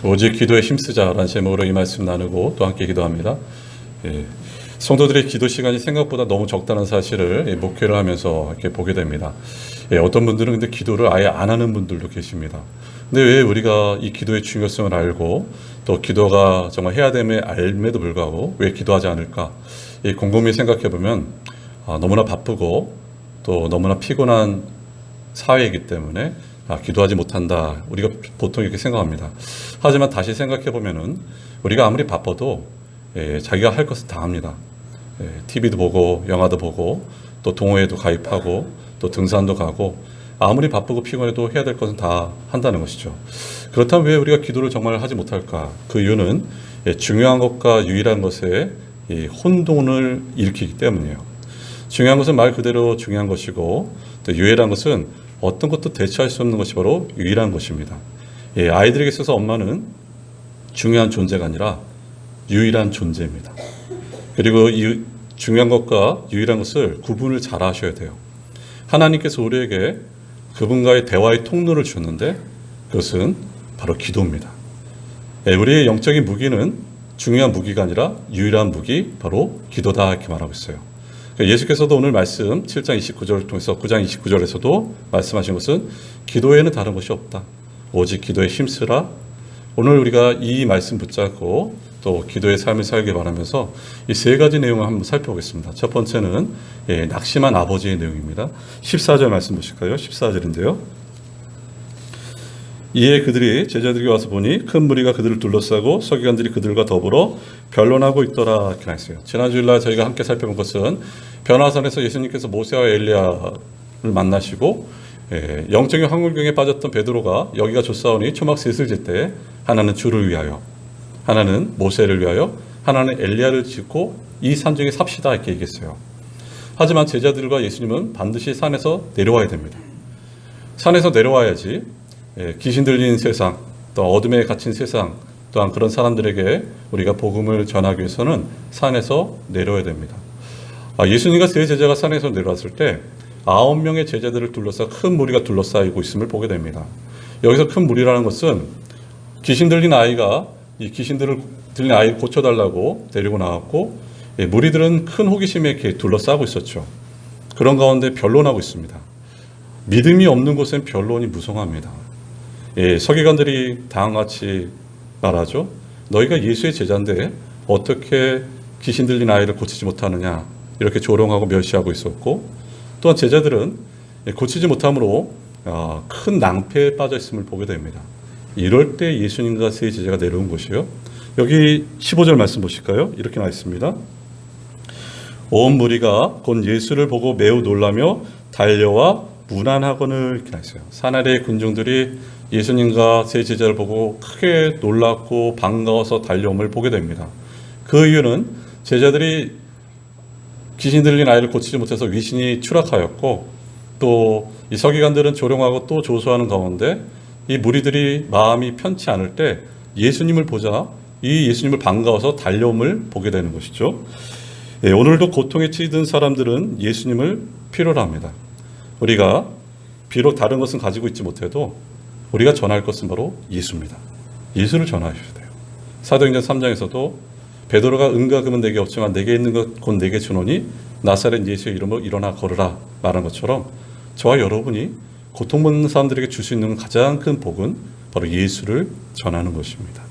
오직 기도에 힘쓰자라는 제목으로 이 말씀 나누고 또 함께 기도합니다. 성도들의 기도 시간이 생각보다 너무 적다는 사실을 목회를 하면서 이렇게 보게 됩니다. 어떤 분들은 근데 기도를 아예 안 하는 분들도 계십니다. 근데 왜 우리가 이 기도의 중요성을 알고 또 기도가 정말 해야 됨에 알매도 불구하고 왜 기도하지 않을까? 곰곰이 생각해 보면 너무나 바쁘고 또 너무나 피곤한 사회이기 때문에 기도하지 못한다. 우리가 보통 이렇게 생각합니다. 하지만 다시 생각해 보면은 우리가 아무리 바빠도 자기가 할 것은 다 합니다. TV도 보고 영화도 보고 또 동호회도 가입하고 또 등산도 가고 아무리 바쁘고 피곤해도 해야 될 것은 다 한다는 것이죠. 그렇다면 왜 우리가 기도를 정말 하지 못할까? 그 이유는 중요한 것과 유일한 것에 혼돈을 일으키기 때문이에요. 중요한 것은 말 그대로 중요한 것이고 또 유일한 것은 어떤 것도 대체할 수 없는 것이 바로 유일한 것입니다. 아이들에게 있어서 엄마는 중요한 존재가 아니라 유일한 존재입니다. 그리고 이 중요한 것과 유일한 것을 구분을 잘 하셔야 돼요. 하나님께서 우리에게 그분과의 대화의 통로를 주셨는데 그것은 바로 기도입니다. 우리의 영적인 무기는 중요한 무기가 아니라 유일한 무기 바로 기도다 이렇게 말하고 있어요. 예수께서도 오늘 말씀 7장 29절을 통해서 9장 29절에서도 말씀하신 것은 기도에는 다른 것이 없다. 오직 기도에 힘쓰라. 오늘 우리가 이 말씀 붙잡고 또 기도의 삶을 살길 바라면서 이 세 가지 내용을 한번 살펴보겠습니다. 첫 번째는 낙심한 아버지의 내용입니다. 14절 말씀 보실까요? 14절인데요. 이에 그들이 제자들에게 와서 보니 큰 무리가 그들을 둘러싸고 서기관들이 그들과 더불어 변론하고 있더라 이렇게 나있어요. 지난 주일날 저희가 함께 살펴본 것은 변화산에서 예수님께서 모세와 엘리야를 만나시고 영적인 황홀경에 빠졌던 베드로가 여기가 좋사오니 초막 셋을 질 때 하나는 주를 위하여 하나는 모세를 위하여 하나는 엘리야를 짓고 이 산 중에 삽시다 이렇게 얘기했어요. 하지만 제자들과 예수님은 반드시 산에서 내려와야 됩니다. 산에서 내려와야지 귀신 들린 세상, 또 어둠에 갇힌 세상, 또한 그런 사람들에게 우리가 복음을 전하기 위해서는 산에서 내려야 됩니다. 예수님과 세 제자가 산에서 내려왔을 때 9명의 제자들을 둘러싸 큰 무리가 둘러싸이고 있음을 보게 됩니다. 여기서 큰 무리라는 것은 귀신 들린 아이가 이 귀신 들린 아이를 고쳐달라고 데리고 나왔고 무리들은 큰 호기심에 이렇게 둘러싸고 있었죠. 그런 가운데 변론하고 있습니다. 믿음이 없는 곳엔 변론이 무성합니다. 서기관들이 다음같이 말하죠. 너희가 예수의 제자인데 어떻게 귀신 들린 아이를 고치지 못하느냐 이렇게 조롱하고 멸시하고 있었고 또한 제자들은 고치지 못함으로 큰 낭패에 빠져 있음을 보게 됩니다. 이럴 때 예수님과 세 제자가 내려온 것이요. 여기 15절 말씀 보실까요? 이렇게 나와 있습니다. 온 무리가 곧 예수를 보고 매우 놀라며 달려와 문안하거늘 이렇게 나와 있어요. 산 아래의 군중들이 예수님과 세 제자를 보고 크게 놀랐고 반가워서 달려옴을 보게 됩니다. 그 이유는 제자들이 귀신 들린 아이를 고치지 못해서 위신이 추락하였고 또 이 서기관들은 조롱하고 또 조소하는 가운데 이 무리들이 마음이 편치 않을 때 예수님을 보자 이 예수님을 반가워서 달려옴을 보게 되는 것이죠. 오늘도 고통에 치이던 사람들은 예수님을 필요로 합니다. 우리가 비록 다른 것은 가지고 있지 못해도 우리가 전할 것은 바로 예수입니다. 예수를 전하셔야 돼요. 사도행전 3장에서도 베드로가 은과 금은 내게 없지만 내게 있는 것 곧 내게 주노니 나사렛 예수의 이름으로 일어나 걸으라 말한 것처럼 저와 여러분이 고통받는 사람들에게 줄 수 있는 가장 큰 복은 바로 예수를 전하는 것입니다.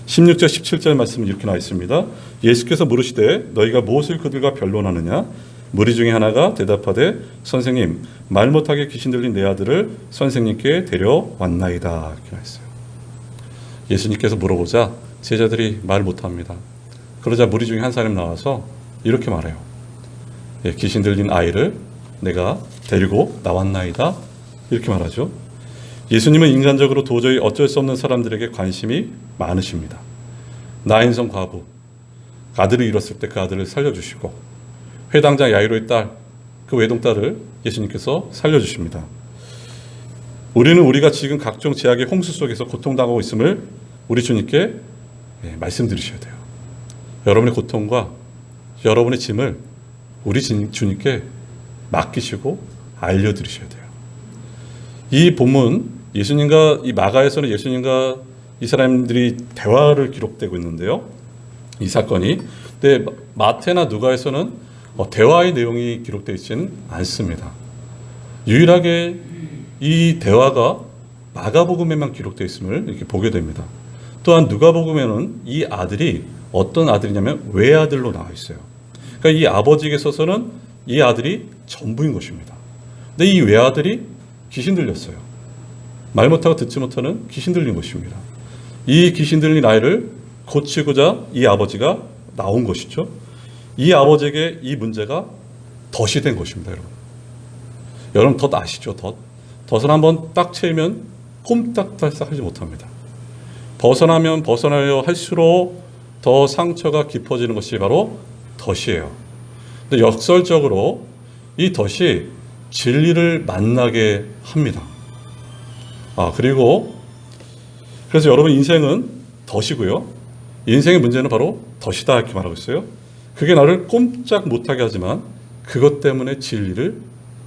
16절 17절 말씀은 이렇게 나와 있습니다. 예수께서 물으시되 너희가 무엇을 그들과 변론하느냐 무리 중에 하나가 대답하되 선생님 말 못하게 귀신 들린 내 아들을 선생님께 데려왔나이다 이렇게 말했어요. 예수님께서 물어보자 제자들이 말 못합니다. 그러자 무리 중에 한 사람이 나와서 이렇게 말해요. 귀신 들린 아이를 내가 데리고 나왔나이다 이렇게 말하죠. 예수님은 인간적으로 도저히 어쩔 수 없는 사람들에게 관심이 많으십니다. 나인성 과부 아들을 잃었을 때 그 아들을 살려주시고 회당장 야이로의 딸, 그 외동딸을 예수님께서 살려주십니다. 우리는 우리가 지금 각종 제약의 홍수 속에서 고통당하고 있음을 우리 주님께 말씀드리셔야 돼요. 여러분의 고통과 여러분의 짐을 우리 주님께 맡기시고 알려드리셔야 돼요. 이 본문 예수님과 이 마가에서는 예수님과 이 사람들이 대화를 기록되고 있는데요. 이 사건이. 근데 마태나 누가에서는 대화의 내용이 기록되어 있지는 않습니다. 유일하게 이 대화가 마가복음에만 기록되어 있음을 이렇게 보게 됩니다. 또한 누가복음에는 이 아들이 어떤 아들이냐면 외아들로 나와 있어요. 그러니까 이 아버지에게 있어서는 이 아들이 전부인 것입니다. 근데 이 외아들이 귀신 들렸어요. 말 못하고 듣지 못하는 귀신 들린 것입니다. 이 귀신 들린 아이를 고치고자 이 아버지가 나온 것이죠. 이 아버지에게 이 문제가 덫이 된 것입니다. 여러분 덫 아시죠? 덫을 한번 딱 채우면 꼼짝달싹하지 못합니다. 벗어나면 벗어나려 할수록 더 상처가 깊어지는 것이 바로 덫이에요. 근데 역설적으로 이 덫이 진리를 만나게 합니다. 그리고 그래서 여러분 인생은 덫이고요. 인생의 문제는 바로 덫이다 이렇게 말하고 있어요. 그게 나를 꼼짝 못하게 하지만 그것 때문에 진리를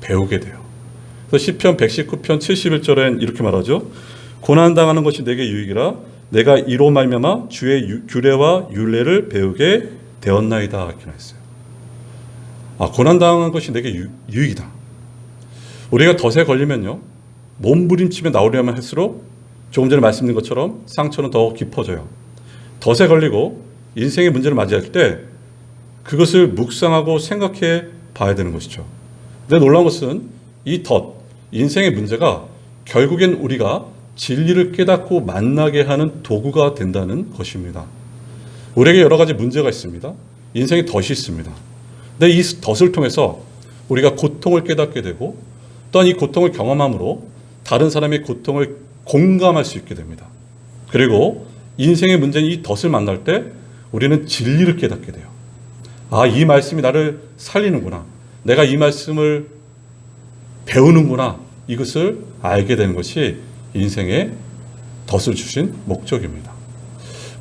배우게 돼요. 그래서 시편 119편 71절엔 이렇게 말하죠. 고난당하는 것이 내게 유익이라 내가 이로 말미암아 주의 규례와 율례를 배우게 되었나이다 이렇게 했어요. 고난당하는 것이 내게 유익이다. 우리가 덫에 걸리면요. 몸부림치며 나오려면 할수록 조금 전에 말씀드린 것처럼 상처는 더 깊어져요. 덫에 걸리고 인생의 문제를 맞이할 때 그것을 묵상하고 생각해 봐야 되는 것이죠. 근데 놀라운 것은 이 덫, 인생의 문제가 결국엔 우리가 진리를 깨닫고 만나게 하는 도구가 된다는 것입니다. 우리에게 여러 가지 문제가 있습니다. 인생에 덫이 있습니다. 근데 이 덫을 통해서 우리가 고통을 깨닫게 되고 또한 이 고통을 경험함으로 다른 사람의 고통을 공감할 수 있게 됩니다. 그리고 인생의 문제는 이 덫을 만날 때 우리는 진리를 깨닫게 돼요. 이 말씀이 나를 살리는구나. 내가 이 말씀을 배우는구나. 이것을 알게 되는 것이 인생의 덫을 주신 목적입니다.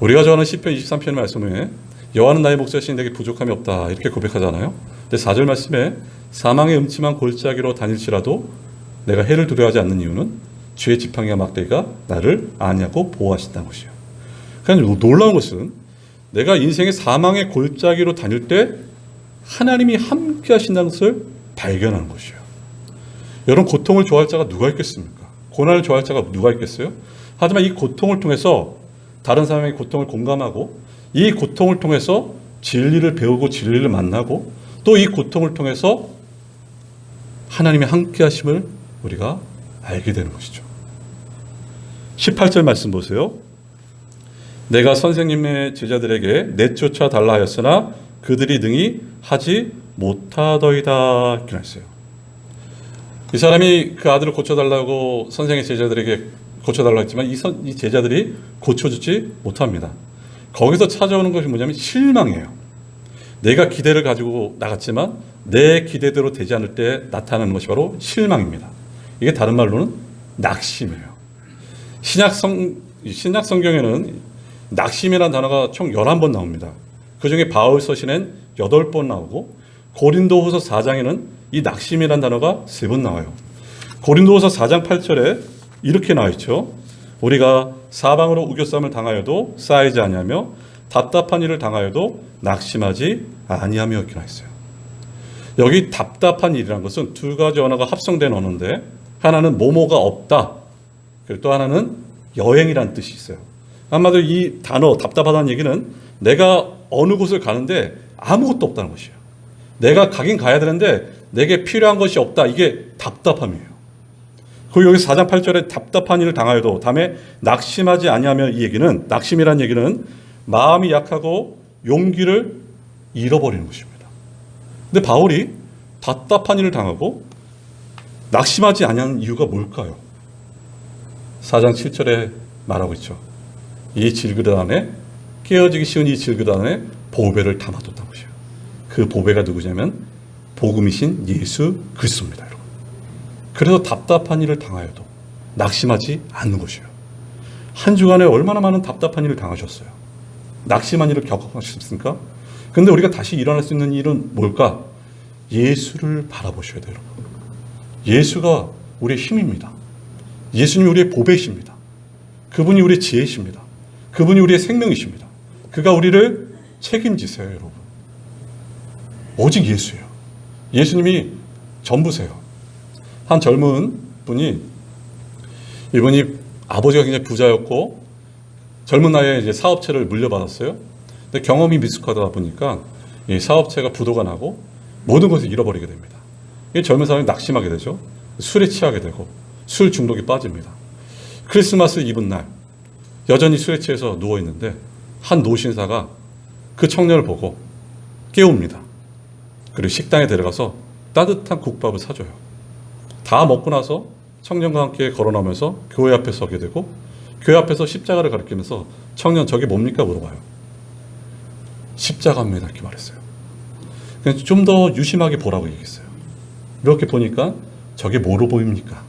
우리가 좋아하는 시편 23편의 말씀에 여호와는 나의 목자시니 내게 부족함이 없다 이렇게 고백하잖아요. 근데 4절 말씀에 사망의 음침한 골짜기로 다닐지라도 내가 해를 두려워하지 않는 이유는 주의 지팡이와 막대기가 나를 안위하고 보호하신다는 것이에요. 그러니까 놀라운 것은 내가 인생의 사망의 골짜기로 다닐 때 하나님이 함께 하신다는 것을 발견하는 것이에요. 여러분 고통을 좋아할 자가 누가 있겠습니까? 고난을 좋아할 자가 누가 있겠어요? 하지만 이 고통을 통해서 다른 사람의 고통을 공감하고 이 고통을 통해서 진리를 배우고 진리를 만나고 또 이 고통을 통해서 하나님의 함께 하심을 우리가 알게 되는 것이죠. 18절 말씀 보세요. 내가 선생님의 제자들에게 내쫓아 달라 하였으나 그들이 능히 하지 못하더이다 이렇게 했어요. 이 사람이 그 아들을 고쳐달라고 선생의 제자들에게 고쳐달라고 했지만 이 제자들이 고쳐주지 못합니다. 거기서 찾아오는 것이 뭐냐면 실망이에요. 내가 기대를 가지고 나갔지만 내 기대대로 되지 않을 때 나타나는 것이 바로 실망입니다. 이게 다른 말로는 낙심이에요. 신약 성경에는 낙심이라는 단어가 총 11번 나옵니다. 그 중에 바울 서신엔 8번 나오고 고린도후서 4장에는 이 낙심이라는 단어가 3번 나와요. 고린도후서 4장 8절에 이렇게 나와 있죠. 우리가 사방으로 우겨쌈을 당하여도 쌓이지 아니하며 답답한 일을 당하여도 낙심하지 아니하며 이렇게 나와 있어요. 여기 답답한 일이라는 것은 두 가지 언어가 합성된 언어인데 하나는 뭐뭐가 없다. 그리고 또 하나는 여행이라는 뜻이 있어요. 한마디로 이 단어 답답하다는 얘기는 내가 어느 곳을 가는데 아무것도 없다는 것이에요. 내가 가긴 가야 되는데 내게 필요한 것이 없다. 이게 답답함이에요. 그리고 여기 4장 8절에 답답한 일을 당하여도 다음에 낙심하지 아니하며 이 얘기는 낙심이라는 얘기는 마음이 약하고 용기를 잃어버리는 것입니다. 근데 바울이 답답한 일을 당하고 낙심하지 아니하는 이유가 뭘까요? 4장 7절에 말하고 있죠. 이 질그릇 안에 깨어지기 쉬운 이 질그릇 안에 보배를 담아뒀다는 것이에요. 그 보배가 누구냐면 복음이신 예수 그리스도입니다. 여러분. 그래서 답답한 일을 당하여도 낙심하지 않는 것이에요. 한 주간에 얼마나 많은 답답한 일을 당하셨어요. 낙심한 일을 겪으셨습니까? 그런데 우리가 다시 일어날 수 있는 일은 뭘까? 예수를 바라보셔야 돼요. 여러분. 예수가 우리의 힘입니다. 예수님이 우리의 보배이십니다. 그분이 우리의 지혜이십니다. 그분이 우리의 생명이십니다. 그가 우리를 책임지세요, 여러분. 오직 예수예요. 예수님이 전부세요. 한 젊은 분이, 이분이 아버지가 굉장히 부자였고 젊은 나이에 이제 사업체를 물려받았어요. 근데 경험이 미숙하다 보니까 이 사업체가 부도가 나고 모든 것을 잃어버리게 됩니다. 이 젊은 사람이 낙심하게 되죠. 술에 취하게 되고 술 중독에 빠집니다. 크리스마스 이브 날 여전히 술에 취해서 누워 있는데 한 노신사가 그 청년을 보고 깨웁니다. 그리고 식당에 데려가서 따뜻한 국밥을 사줘요. 다 먹고 나서 청년과 함께 걸어나오면서 교회 앞에 서게 되고 교회 앞에서 십자가를 가리키면서 청년 저게 뭡니까 물어봐요. 십자가입니다 이렇게 말했어요. 좀 더 유심하게 보라고 얘기했어요. 이렇게 보니까 저게 뭐로 보입니까?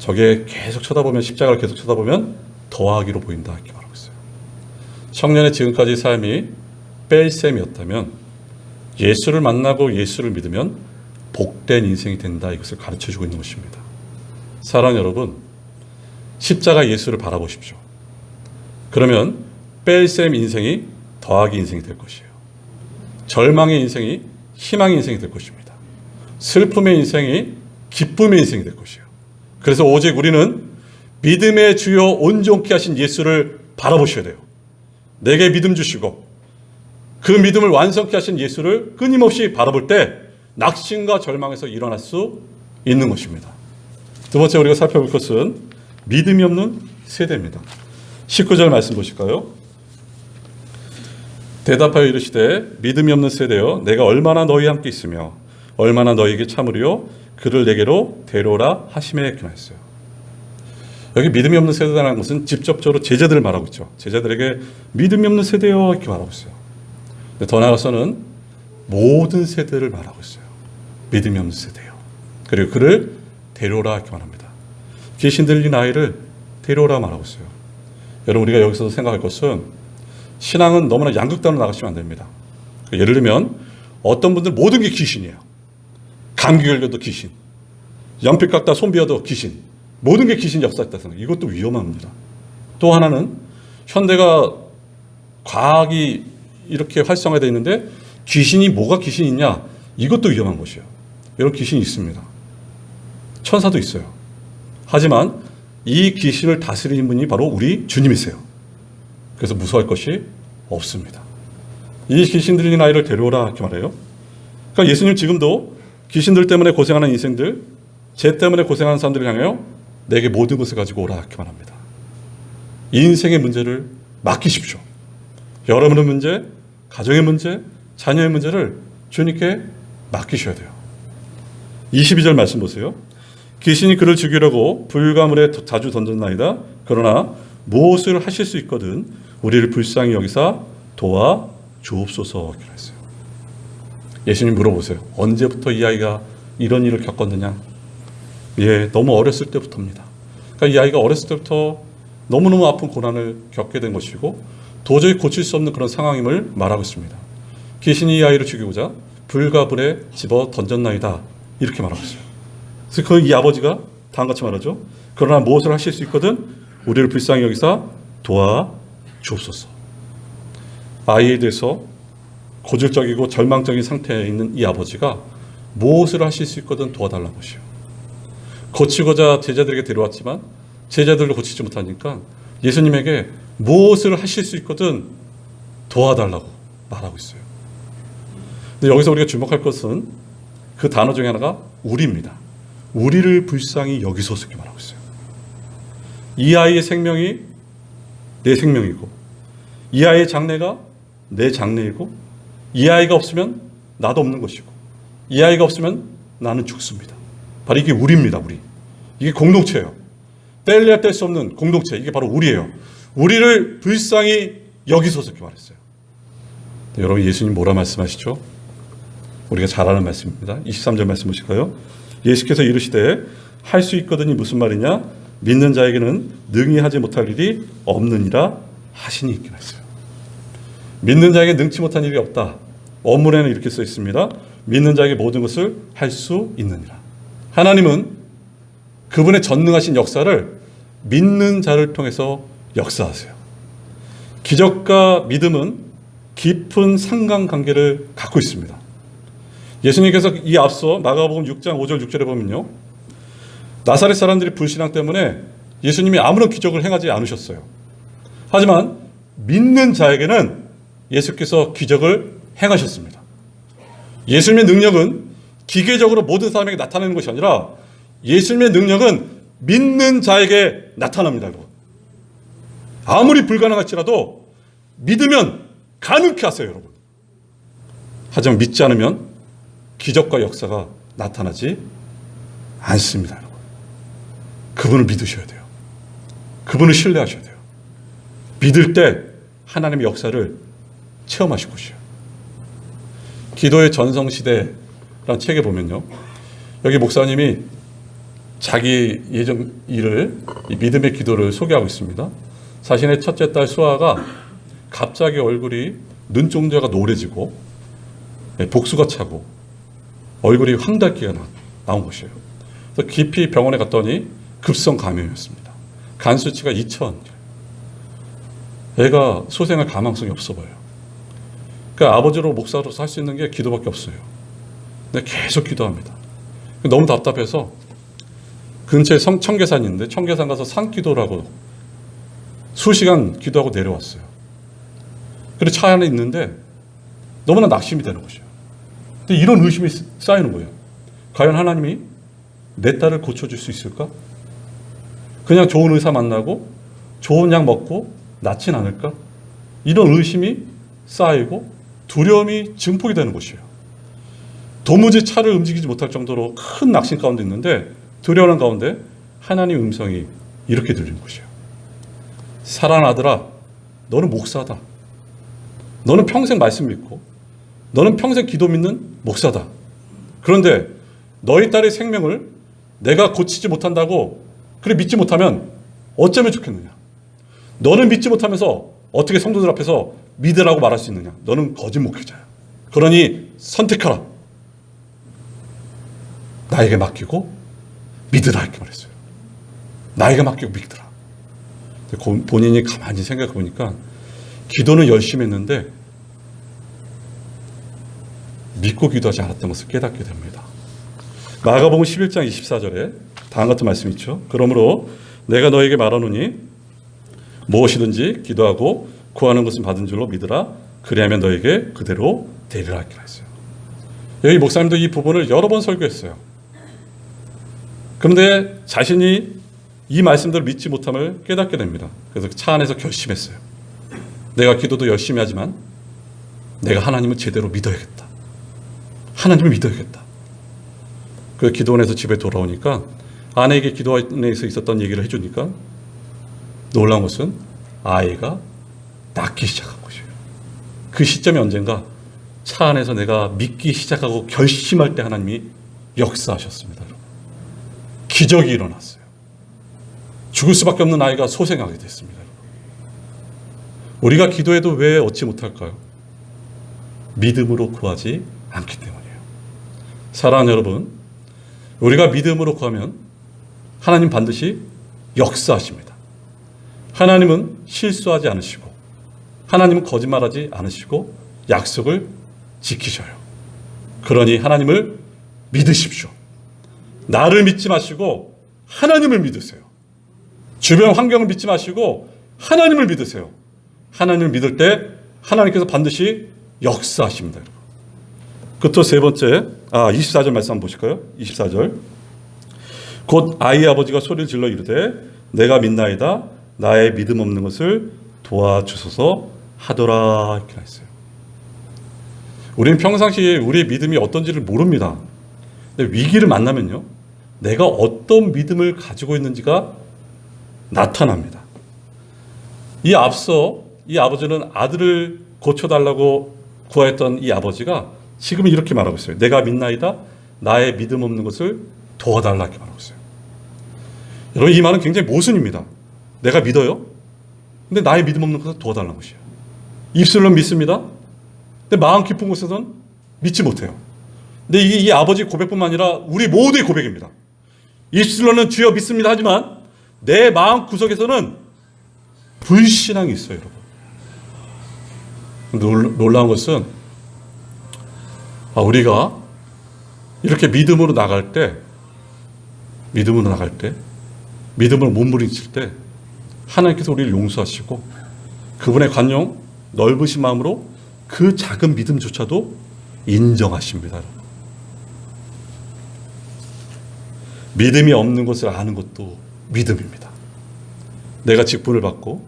저게 계속 쳐다보면, 십자가를 계속 쳐다보면 더하기로 보인다 이렇게 말하고 있어요. 청년의 지금까지 삶이 뺄셈이었다면 예수를 만나고 예수를 믿으면 복된 인생이 된다, 이것을 가르쳐주고 있는 것입니다. 사랑하는 여러분, 십자가 예수를 바라보십시오. 그러면 뺄셈 인생이 더하기 인생이 될 것이에요. 절망의 인생이 희망의 인생이 될 것입니다. 슬픔의 인생이 기쁨의 인생이 될 것이에요. 그래서 오직 우리는 믿음의 주요 온전케 하신 예수를 바라보셔야 돼요. 내게 믿음 주시고 그 믿음을 완성케 하신 예수를 끊임없이 바라볼 때 낙심과 절망에서 일어날 수 있는 것입니다. 두 번째 우리가 살펴볼 것은 믿음이 없는 세대입니다. 19절 말씀 보실까요? 대답하여 이르시되 믿음이 없는 세대여 내가 얼마나 너희 함께 있으며 얼마나 너희에게 참으리요 그를 내게로 데려오라 하시매 이렇게 말했어요. 여기 믿음이 없는 세대라는 것은 직접적으로 제자들을 말하고 있죠. 제자들에게 믿음이 없는 세대여 이렇게 말하고 있어요. 근데 더 나아가서는 모든 세대를 말하고 있어요. 믿음이 없는 세대요. 그리고 그를 데려오라 이렇게 말합니다. 귀신 들린 아이를 데려오라 말하고 있어요. 여러분 우리가 여기서 생각할 것은 신앙은 너무나 양극단으로 나가시면 안 됩니다. 예를 들면 어떤 분들 모든 게 귀신이에요. 감기 걸려도 귀신, 연필 깎다 손 비어도 귀신, 모든 게 귀신 역사했다 생각. 이것도 위험합니다. 또 하나는 현대가 과학이 이렇게 활성화되어 있는데 귀신이 뭐가 귀신이 있냐? 이것도 위험한 것이에요. 여러분 귀신이 있습니다. 천사도 있어요. 하지만 이 귀신을 다스리는 분이 바로 우리 주님이세요. 그래서 무서워할 것이 없습니다. 이 귀신 들린 아이를 데려오라 이렇게 말해요. 그러니까 예수님 지금도 귀신들 때문에 고생하는 인생들, 죄 때문에 고생하는 사람들을 향하여 내게 모든 것을 가지고 오라 이렇게 말합니다. 인생의 문제를 맡기십시오. 여러분의 문제, 가정의 문제, 자녀의 문제를 주님께 맡기셔야 돼요. 22절 말씀 보세요. 귀신이 그를 죽이려고 불가물에 자주 던졌나이다. 그러나 무엇을 하실 수 있거든 우리를 불쌍히 여기사 도와 주옵소서 이렇게 했어요. 예수님 물어보세요. 언제부터 이 아이가 이런 일을 겪었느냐? 예, 너무 어렸을 때부터입니다. 그러니까 이 아이가 어렸을 때부터 너무너무 아픈 고난을 겪게 된 것이고 도저히 고칠 수 없는 그런 상황임을 말하고 있습니다. 귀신이 이 아이를 죽이고자 불과 불에 집어 던졌나이다 이렇게 말하고 있어요. 그래서 그 이 아버지가 다음같이 말하죠. 그러나 무엇을 하실 수 있거든 우리를 불쌍히 여기사 도와 주옵소서. 아이에 대해서 고질적이고 절망적인 상태에 있는 이 아버지가 무엇을 하실 수 있거든 도와달라는 것이요. 고치고자 제자들에게 데려왔지만 제자들도 고치지 못하니까 예수님에게 무엇을 하실 수 있거든 도와달라고 말하고 있어요. 근데 여기서 우리가 주목할 것은 그 단어 중에 하나가 우리입니다. 우리를 불쌍히 여기소서 이렇게 말하고 있어요. 이 아이의 생명이 내 생명이고 이 아이의 장래가 내 장래이고 이 아이가 없으면 나도 없는 것이고 이 아이가 없으면 나는 죽습니다. 바로 이게 우리입니다. 우리. 이게 공동체예요. 뗄래야 뗄 수 없는 공동체. 이게 바로 우리예요. 우리를 불쌍히 여기소서 이렇게 말했어요. 여러분 예수님 뭐라 말씀하시죠? 우리가 잘 아는 말씀입니다. 23절 말씀 보실까요? 예수께서 이르시되 할 수 있거든이 무슨 말이냐? 믿는 자에게는 능히 하지 못할 일이 없느니라 하시니 이렇게 말했어요. 믿는 자에게 능치 못한 일이 없다. 원문에는 이렇게 써 있습니다. 믿는 자에게 모든 것을 할 수 있느니라. 하나님은 그분의 전능하신 역사를 믿는 자를 통해서 역사하세요. 기적과 믿음은 깊은 상관관계를 갖고 있습니다. 예수님께서 이 앞서 마가복음 6장 5절 6절에 보면요, 나사렛 사람들이 불신앙 때문에 예수님이 아무런 기적을 행하지 않으셨어요. 하지만 믿는 자에게는 예수께서 기적을 행하셨습니다. 예수님의 능력은 기계적으로 모든 사람에게 나타나는 것이 아니라 예수님의 능력은 믿는 자에게 나타납니다. 아무리 불가능할지라도 믿으면 가능케 하세요, 여러분. 하지만 믿지 않으면 기적과 역사가 나타나지 않습니다, 여러분. 그분을 믿으셔야 돼요. 그분을 신뢰하셔야 돼요. 믿을 때 하나님의 역사를 체험하실 것이에요. 기도의 전성시대라는 책에 보면요, 여기 목사님이 자기 예전 일을, 이 믿음의 기도를 소개하고 있습니다. 자신의 첫째 딸 수아가 갑자기 얼굴이 눈동자가 노래지고 복수가 차고 얼굴이 황달기가 나온 것이에요. 그래서 깊이 병원에 갔더니 급성 감염이었습니다. 간 수치가 2000. 애가 소생할 가망성이 없어 보여요. 그러니까 아버지로 목사로서 할 수 있는 게 기도밖에 없어요. 근데 계속 기도합니다. 너무 답답해서 근처에 청계산이 있는데 청계산 가서 산기도를 하고 수시간 기도하고 내려왔어요. 그리고 차 안에 있는데 너무나 낙심이 되는 것이에요. 근데 이런 의심이 쌓이는 거예요. 과연 하나님이 내 딸을 고쳐줄 수 있을까? 그냥 좋은 의사 만나고 좋은 약 먹고 낫진 않을까? 이런 의심이 쌓이고 두려움이 증폭이 되는 것이에요. 도무지 차를 움직이지 못할 정도로 큰 낙심 가운데 있는데 두려워하는 가운데 하나님의 음성이 이렇게 들리는 것이에요. 사랑하는 아들아, 너는 목사다. 너는 평생 말씀 믿고 너는 평생 기도 믿는 목사다. 그런데 너희 딸의 생명을 내가 고치지 못한다고 그래 믿지 못하면 어쩌면 좋겠느냐. 너는 믿지 못하면서 어떻게 성도들 앞에서 믿으라고 말할 수 있느냐. 너는 거짓 목회자야. 그러니 선택하라. 나에게 맡기고 믿으라 이렇게 말했어요. 나에게 맡기고 믿으라. 본인이 가만히 생각해 보니까 기도는 열심히 했는데 믿고 기도하지 않았던 것을 깨닫게 됩니다. 마가복음 11장 24절에 다음과 같은 말씀이 있죠. 그러므로 내가 너에게 말하노니 무엇이든지 기도하고 구하는 것은 받은 줄로 믿으라. 그리하면 너에게 그대로 되리라 이렇게 했어요. 여기 목사님도 이 부분을 여러 번 설교했어요. 그런데 자신이 이 말씀들을 믿지 못함을 깨닫게 됩니다. 그래서 차 안에서 결심했어요. 내가 기도도 열심히 하지만 내가 하나님을 제대로 믿어야겠다. 하나님을 믿어야겠다. 그 기도원에서 집에 돌아오니까 아내에게 기도원에서 있었던 얘기를 해주니까 놀라운 것은 아이가 낫기 시작한 것이에요. 그 시점이 언젠가 차 안에서 내가 믿기 시작하고 결심할 때 하나님이 역사하셨습니다. 기적이 일어났어요. 죽을 수밖에 없는 아이가 소생하게 됐습니다. 우리가 기도해도 왜 얻지 못할까요? 믿음으로 구하지 않기 때문이에요. 사랑하는 여러분, 우리가 믿음으로 구하면 하나님 반드시 역사하십니다. 하나님은 실수하지 않으시고 하나님은 거짓말하지 않으시고 약속을 지키셔요. 그러니 하나님을 믿으십시오. 나를 믿지 마시고 하나님을 믿으세요. 주변 환경을 믿지 마시고 하나님을 믿으세요. 하나님을 믿을 때 하나님께서 반드시 역사하십니다. 끝으로 세 번째, 24절 말씀 한번 보실까요? 24절. 곧 아이의 아버지가 소리를 질러 이르되 내가 믿나이다. 나의 믿음 없는 것을 도와주소서 하더라 이렇게 했어요. 우리는 평상시에 우리의 믿음이 어떤지를 모릅니다. 근데 위기를 만나면요, 내가 어떤 믿음을 가지고 있는지가 나타납니다. 이 앞서 이 아버지는 아들을 고쳐달라고 구하였던 이 아버지가 지금 이렇게 말하고 있어요. 내가 믿나이다. 나의 믿음 없는 것을 도와달라 이렇게 말하고 있어요. 여러분, 이 말은 굉장히 모순입니다. 내가 믿어요. 근데 나의 믿음 없는 것을 도와달라는 것이에요. 입술로 믿습니다. 근데 마음 깊은 곳에서는 믿지 못해요. 근데 이 아버지 고백뿐만 아니라 우리 모두의 고백입니다. 입술로는 주여 믿습니다 하지만 내 마음 구석에서는 불신앙이 있어요, 여러분. 놀라운 것은 우리가 이렇게 믿음으로 나갈 때, 믿음을 몸부림칠 때 하나님께서 우리를 용서하시고 그분의 관용 넓으신 마음으로 그 작은 믿음조차도 인정하십니다. 믿음이 없는 것을 아는 것도 믿음입니다. 내가 직분을 받고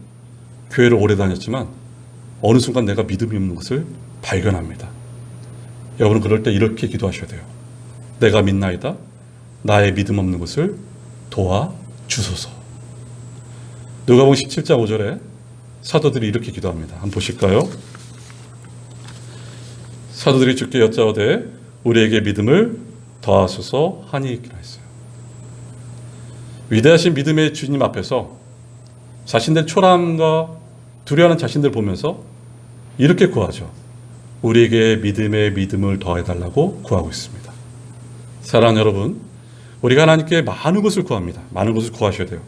교회를 오래 다녔지만 어느 순간 내가 믿음이 없는 것을 발견합니다. 여러분은 그럴 때 이렇게 기도하셔야 돼요. 내가 믿나이다. 나의 믿음 없는 것을 도와주소서. 누가복음 17장 5절에 사도들이 이렇게 기도합니다. 한번 보실까요? 사도들이 주께 여짜오되 우리에게 믿음을 더하소서 하니 했어요. 위대하신 믿음의 주님 앞에서 자신들 초라함과 두려워하는 자신들 보면서 이렇게 구하죠. 우리에게 믿음의 믿음을 더해달라고 구하고 있습니다. 사랑하는 여러분, 우리가 하나님께 많은 것을 구합니다. 많은 것을 구하셔야 돼요.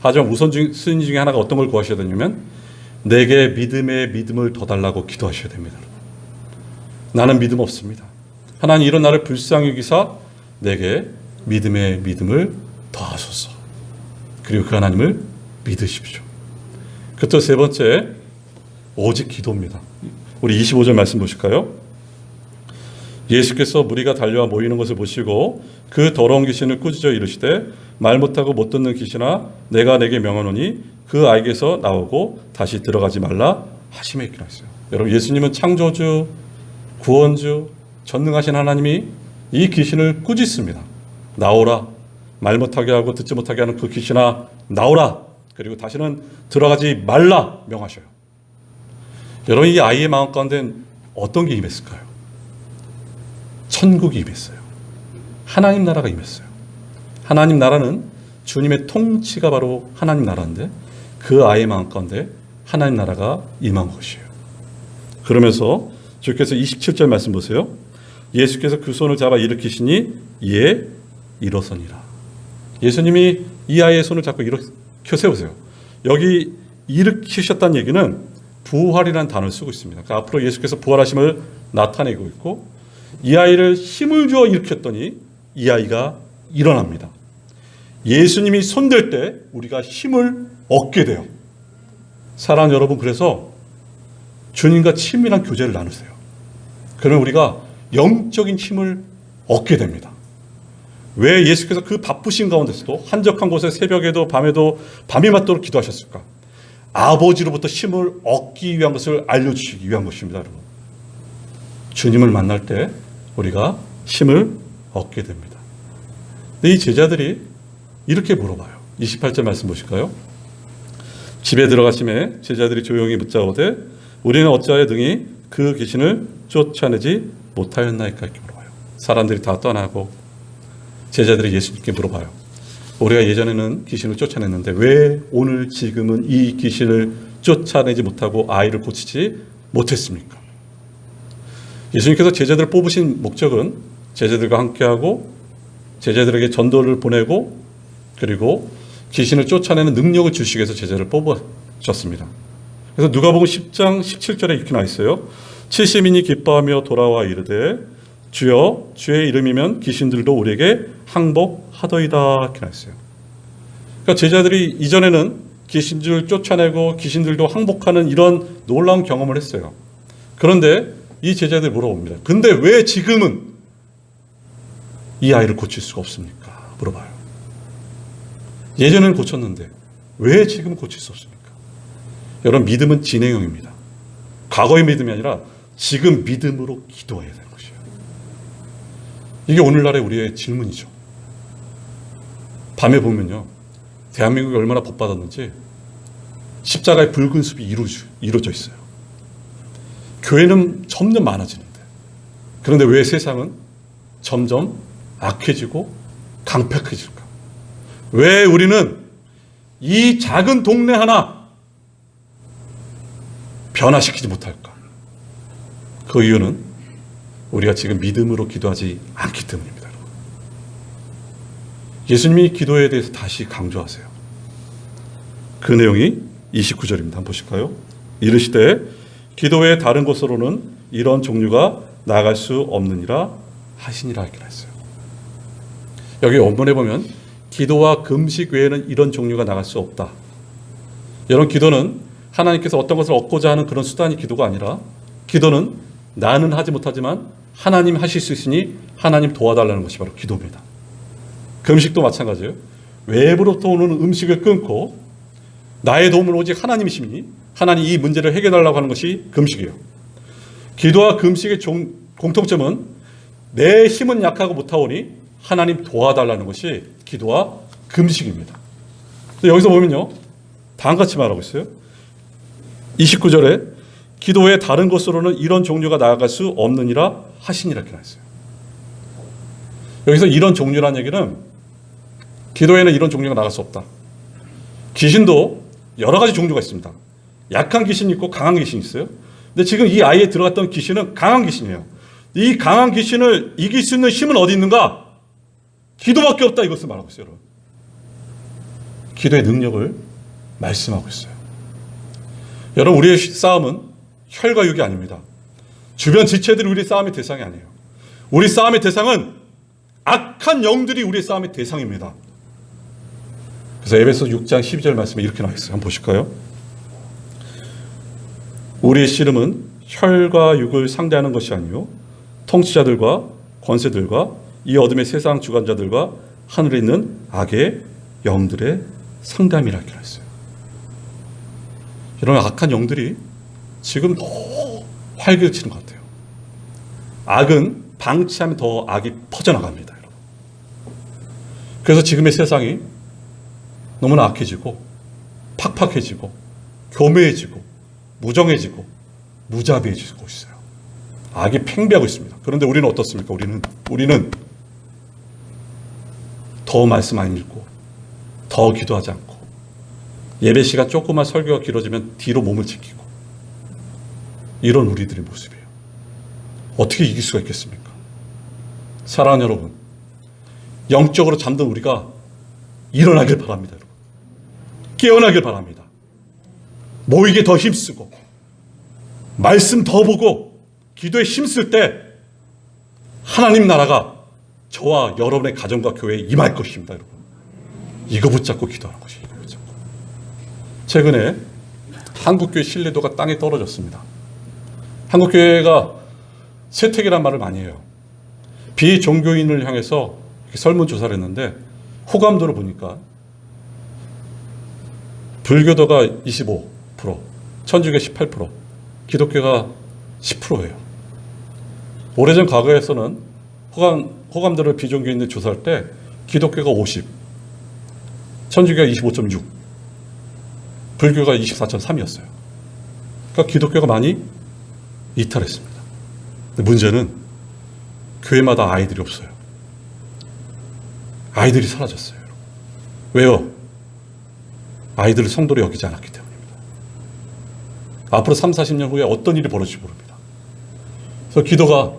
하지만 우선순위 중에 하나가 어떤 걸 구하셔야 되냐면 내게 믿음의 믿음을 더 달라고 기도하셔야 됩니다. 나는 믿음 없습니다. 하나님 이런 나를 불쌍히 여기사 내게 믿음의 믿음을 더하소서. 그리고 그 하나님을 믿으십시오. 그것도 세 번째, 오직 기도입니다. 우리 25절 말씀 보실까요? 예수께서 무리가 달려와 모이는 것을 보시고 그 더러운 귀신을 꾸짖어 이르시되 말 못하고 못 듣는 귀신아 내가 내게 명하노니 그 아이에게서 나오고 다시 들어가지 말라 하심에 있기로 했어요. 여러분, 예수님은 창조주, 구원주, 전능하신 하나님이 이 귀신을 꾸짖습니다. 나오라. 말 못하게 하고 듣지 못하게 하는 그 귀신아 나오라. 그리고 다시는 들어가지 말라 명하셔요. 여러분, 이 아이의 마음 가운데는 어떤 게 임했을까요? 천국이 임했어요. 하나님 나라가 임했어요. 하나님 나라는 주님의 통치가 바로 하나님 나라인데 그 아이의 마음 가운데 하나님 나라가 임한 것이에요. 그러면서 주께서 27절 말씀 보세요. 예수께서 그 손을 잡아 일으키시니 이에 일어서니라. 예수님이 이 아이의 손을 잡고 일으켜 세우세요. 여기 일으키셨다는 얘기는 부활이라는 단어를 쓰고 있습니다. 그러니까 앞으로 예수께서 부활하심을 나타내고 있고 이 아이를 힘을 주어 일으켰더니 이 아이가 일어납니다. 예수님이 손댈 때 우리가 힘을 얻게 돼요. 사랑하는 여러분, 그래서 주님과 친밀한 교제를 나누세요. 그러면 우리가 영적인 힘을 얻게 됩니다. 왜 예수께서 그 바쁘신 가운데서도 한적한 곳에 새벽에도 밤에도 밤이 맞도록 기도하셨을까? 아버지로부터 힘을 얻기 위한 것을 알려주시기 위한 것입니다. 여러분, 주님을 만날 때 우리가 힘을 얻게 됩니다. 근데 이 제자들이 이렇게 물어봐요. 28절 말씀 보실까요? 집에 들어가심에 제자들이 조용히 묻자오되 우리는 어찌하여 등이 그 귀신을 쫓아내지 못하였나이까 이렇게 물어봐요. 사람들이 다 떠나고 제자들이 예수님께 물어봐요. 우리가 예전에는 귀신을 쫓아냈는데 왜 오늘 지금은 이 귀신을 쫓아내지 못하고 아이를 고치지 못했습니까? 예수님께서 제자들을 뽑으신 목적은 제자들과 함께하고 제자들에게 전도를 보내고 그리고 귀신을 쫓아내는 능력을 주시기 위해서 제자를 뽑으셨습니다. 그래서 누가복음 10장 17절에 이렇게 나와 있어요. 70인이 기뻐하며 돌아와 이르되 주여 주의 이름이면 귀신들도 우리에게 항복하더이다 이렇게 나와 있어요. 그러니까 제자들이 이전에는 귀신들을 쫓아내고 귀신들도 항복하는 이런 놀라운 경험을 했어요. 그런데 이 제자들이 물어봅니다. 근데 왜 지금은 이 아이를 고칠 수가 없습니까? 물어봐요. 예전에는 고쳤는데 왜 지금 고칠 수 없습니까? 여러분, 믿음은 진행형입니다. 과거의 믿음이 아니라 지금 믿음으로 기도해야 되는 것이에요. 이게 오늘날의 우리의 질문이죠. 밤에 보면요, 대한민국이 얼마나 복받았는지 십자가의 붉은 숲이 이루어져 있어요. 교회는 점점 많아지는데 그런데 왜 세상은 점점 악해지고 강팍해질까? 왜 우리는 이 작은 동네 하나 변화시키지 못할까? 그 이유는 우리가 지금 믿음으로 기도하지 않기 때문입니다. 예수님이 기도에 대해서 다시 강조하세요. 그 내용이 29절입니다. 한번 보실까요? 이르시되 기도 외에 다른 곳으로는 이런 종류가 나아갈 수 없느니라 하시니라 이렇게 했어요. 여기 원문에 보면 기도와 금식 외에는 이런 종류가 나갈 수 없다. 여러분, 기도는 하나님께서 어떤 것을 얻고자 하는 그런 수단이 기도가 아니라, 기도는 나는 하지 못하지만 하나님 하실 수 있으니 하나님 도와달라는 것이 바로 기도입니다. 금식도 마찬가지예요. 외부로부터 오는 음식을 끊고 나의 도움은 오직 하나님이시니 하나님 이 문제를 해결하려고 하는 것이 금식이에요. 기도와 금식의 공통점은 내 힘은 약하고 못하오니 하나님 도와달라는 것이 기도와 금식입니다. 여기서 보면요, 다음같이 말하고 있어요. 29절에 기도 외에 다른 곳으로는 이런 종류가 나아갈 수 없느니라 하시니라 이렇게 했어요. 여기서 이런 종류라는 얘기는 기도에는 이런 종류가 나갈 수 없다. 귀신도 여러 가지 종류가 있습니다. 약한 귀신이 있고 강한 귀신이 있어요. 근데 지금 이 아이에 들어갔던 귀신은 강한 귀신이에요. 이 강한 귀신을 이길 수 있는 힘은 어디 있는가? 기도밖에 없다, 이것을 말하고 있어요. 여러분. 기도의 능력을 말씀하고 있어요. 여러분, 우리의 싸움은 혈과 육이 아닙니다. 주변 지체들이 우리의 싸움의 대상이 아니에요. 우리 싸움의 대상은 악한 영들이 우리의 싸움의 대상입니다. 그래서 에베소 6장 12절 말씀에 이렇게 나와 있어요. 한번 보실까요? 우리의 씨름은 혈과 육을 상대하는 것이 아니요 통치자들과 권세들과 이 어둠의 세상 주관자들과 하늘에 있는 악의 영들의 상담이라 이렇게 했어요. 이런 악한 영들이 지금 너무 활기를 치는 것 같아요. 악은 방치하면 더 악이 퍼져나갑니다, 여러분. 그래서 지금의 세상이 너무나 악해지고 팍팍해지고 교묘해지고 무정해지고 무자비해지고 있어요. 악이 팽배하고 있습니다. 그런데 우리는 어떻습니까? 우리는 더 말씀 안 읽고 더 기도하지 않고 예배 시간 조금만 설교가 길어지면 뒤로 몸을 지키고 이런 우리들의 모습이에요. 어떻게 이길 수가 있겠습니까? 사랑하는 여러분, 영적으로 잠든 우리가 일어나길 바랍니다. 여러분. 깨어나길 바랍니다. 모이게 더 힘쓰고 말씀 더 보고 기도에 힘쓸 때 하나님 나라가 저와 여러분의 가정과 교회에 임할 것입니다. 여러분. 이거 붙잡고 기도하는 것이 이거 붙잡고. 최근에 한국교회 신뢰도가 땅에 떨어졌습니다. 한국교회가 세택이란 말을 많이 해요. 비종교인을 향해서 설문조사를 했는데 호감도를 보니까 불교도가 25%, 천주교 18%, 기독교가 10%예요. 오래전 과거에서는 호감도를 비종교인들 조사할 때 기독교가 50, 천주교가 25.6, 불교가 24.3이었어요. 그러니까 기독교가 많이 이탈했습니다. 근데 문제는 교회마다 아이들이 없어요. 아이들이 사라졌어요. 왜요? 아이들을 성도로 여기지 않았기 때문입니다. 앞으로 3, 40년 후에 어떤 일이 벌어질지 모릅니다. 그래서 기도가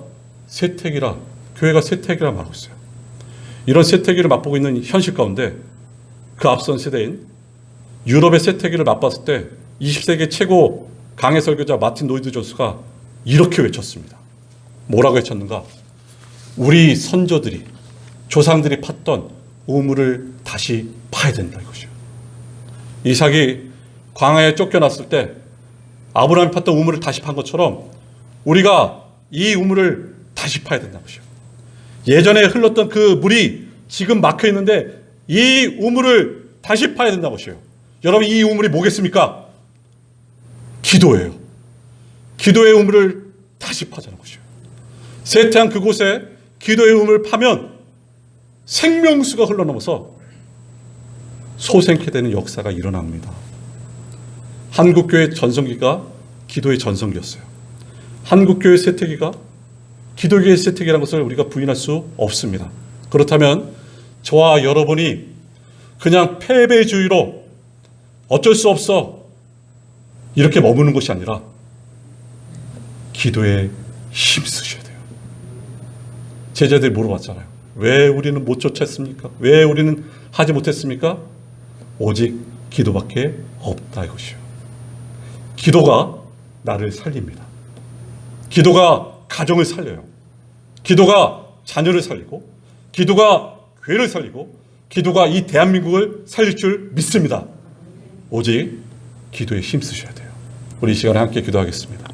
세택이라, 교회가 세택이라 말하고 있어요. 이런 세택이를 맛보고 있는 현실 가운데 그 앞선 세대인 유럽의 세택이를 맛봤을 때 20세기 최고 강해 설교자 마틴 노이드 존스가 이렇게 외쳤습니다. 뭐라고 외쳤는가? 우리 선조들이, 조상들이 팠던 우물을 다시 파야 된다, 이것이요. 이삭이 광야에 쫓겨났을 때 아브라함이 팠던 우물을 다시 판 것처럼 우리가 이 우물을 다시 파야 된다는 것이요. 예전에 흘렀던 그 물이 지금 막혀 있는데 이 우물을 다시 파야 된다는 것이요. 여러분, 이 우물이 뭐겠습니까? 기도예요. 기도의 우물을 다시 파자는 것이요. 쇠퇴한 그곳에 기도의 우물을 파면 생명수가 흘러넘어서 소생케 되는 역사가 일어납니다. 한국교회 전성기가 기도의 전성기였어요. 한국교회 세태기가 기독교의 세태기라는 것을 우리가 부인할 수 없습니다. 그렇다면 저와 여러분이 그냥 패배주의로 어쩔 수 없어 이렇게 머무는 것이 아니라 기도에 힘쓰셔야 돼요. 제자들이 물어봤잖아요. 왜 우리는 못 쫓았습니까? 왜 우리는 하지 못했습니까? 오직 기도밖에 없다 이것이요. 기도가 나를 살립니다. 기도가 가정을 살려요. 기도가 자녀를 살리고, 기도가 교회를 살리고, 기도가 이 대한민국을 살릴 줄 믿습니다. 오직 기도에 힘쓰셔야 돼요. 우리 이 시간에 함께 기도하겠습니다.